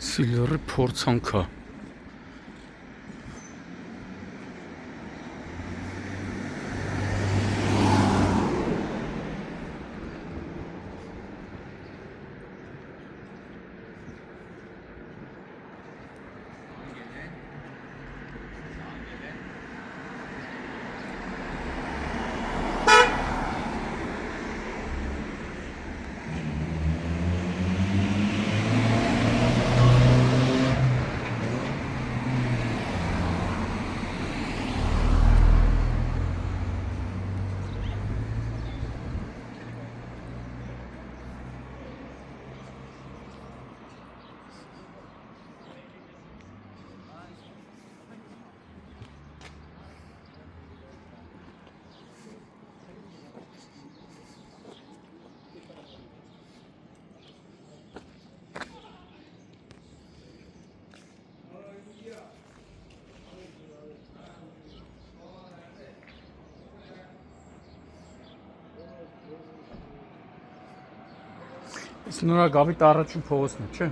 Սիլվերի փորձանքա Իսկ նորա գավիթ առաջին փողոցն է, չէ՞։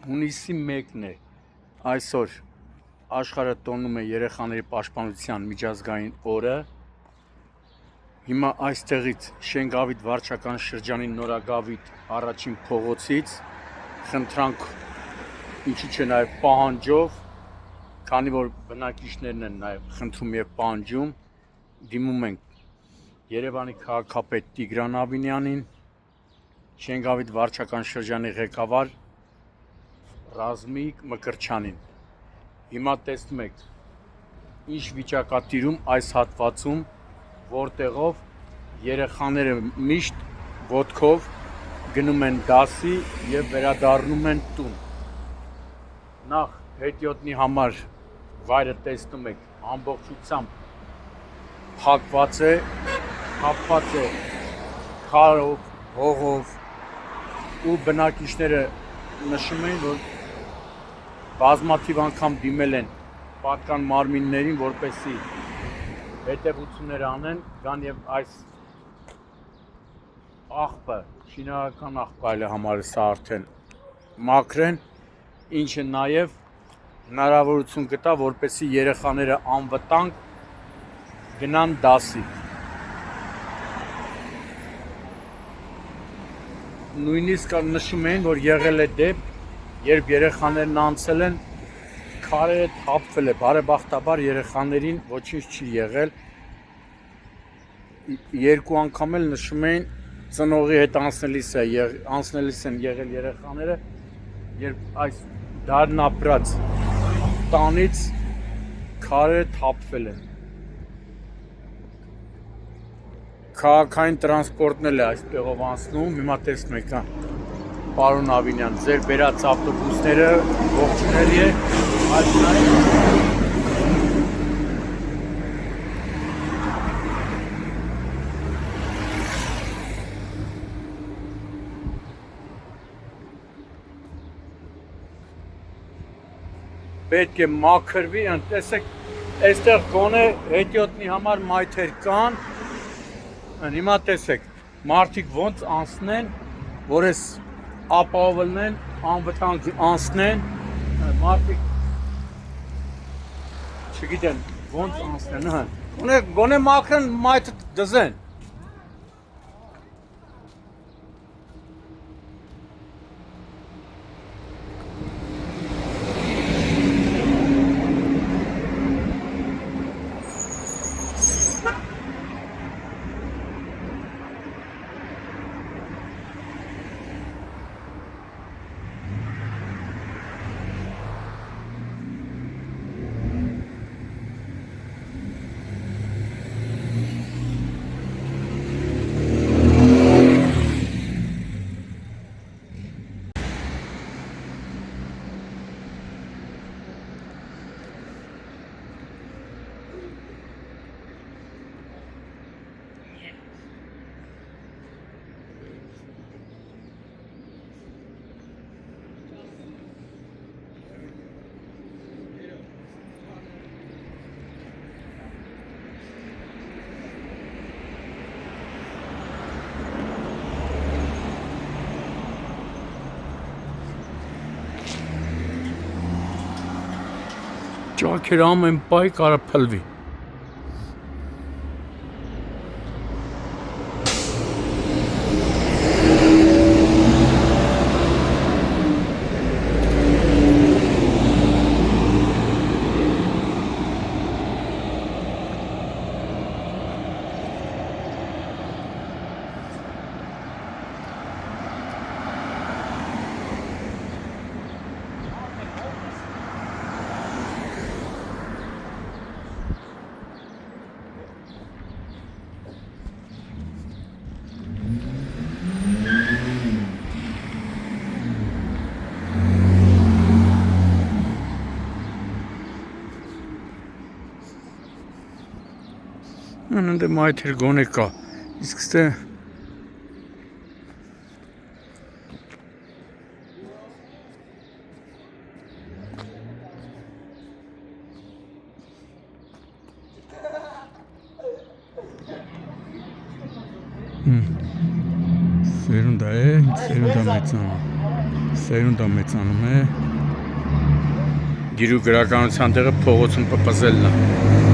Հունիսի 1-ն է այսօր աշխարհը տոնում է երեխաների պաշտպանության միջազգային օրը։ Հիմա այստեղից Շենգավիթ վարչական շրջանի Նորագավիթ առաջին փողոցից խնդրանք, ինչու՞ չէ նաև պահանջով, քանի որ բնակիչներն են նաև խնդրում եւ պահանջում, դիմում ենք Երևանի քաղաքապետ Տիգրան Ավինյանին, Շենգավիթ վարչական շրջանի ղեկավար Ռազմիկ Մկրտչյանին։ Հիմա տեսնում եք ինչ վիճակատիրում այս հատվածում, որտեղով երեխաները միշտ ոտքով գնում են դասի եւ վերադառնում են տուն։ Նախ հետիոտնի համար վայրը տեսնում եք ամբողջությամբ փակված է, խաբված է քարով, հողով ու բնակիչները նշում են, որ բազմաթիվ անգամ դիմել են պատկան մարմիններին, որպեսզի հետևություններ անեն, գան եւ այս աղբը, շինարարական աղբը այլ համարը սա արդեն մաքրեն, ինչը նաեւ հնարավորություն կտա, որպեսզի երեխաները անվտանգ գնան դասի։ Նույնիսկ նշում են, որ եղել է դեպք, երբ երեխաներն անցել են, քարերը թափվել է, բարեբախտաբար երեխաներին ոչինչ չի եղել։ Երկու անգամ էլ նշում էին ծնողի հետ անցնելիս են եղել երեխաները, երբ այս դարն ապրած տանից քարերը թափվել են։ Քաղաքային տրանսպորտն էլ է այստեղով անցնում, հիմա տեսնում եք, պարոն Ավինյան, ձեր բերած ավտոբուսները ողջունելի է, այս նայեք։ Պետք է մաքրվի, տեսեք, այստեղ գոնե հետիոտնի համար մայթեր կան, հիմա տեսեք, մարդիկ ոնց անցնեն, որ ես ապահովելն անվտանգ անցնեն, մարդիկ չգիտեն ոնց անցնեն, գոնե մաքրեն մայթը դզեն։ Ճաքերը ամեն բայ կարա փլվի։ Աննդե մայթեր գոնե կա, իսկ ստե սերունդա մեծանում է գիրու գրականության տեղը փողոցում պպզելն է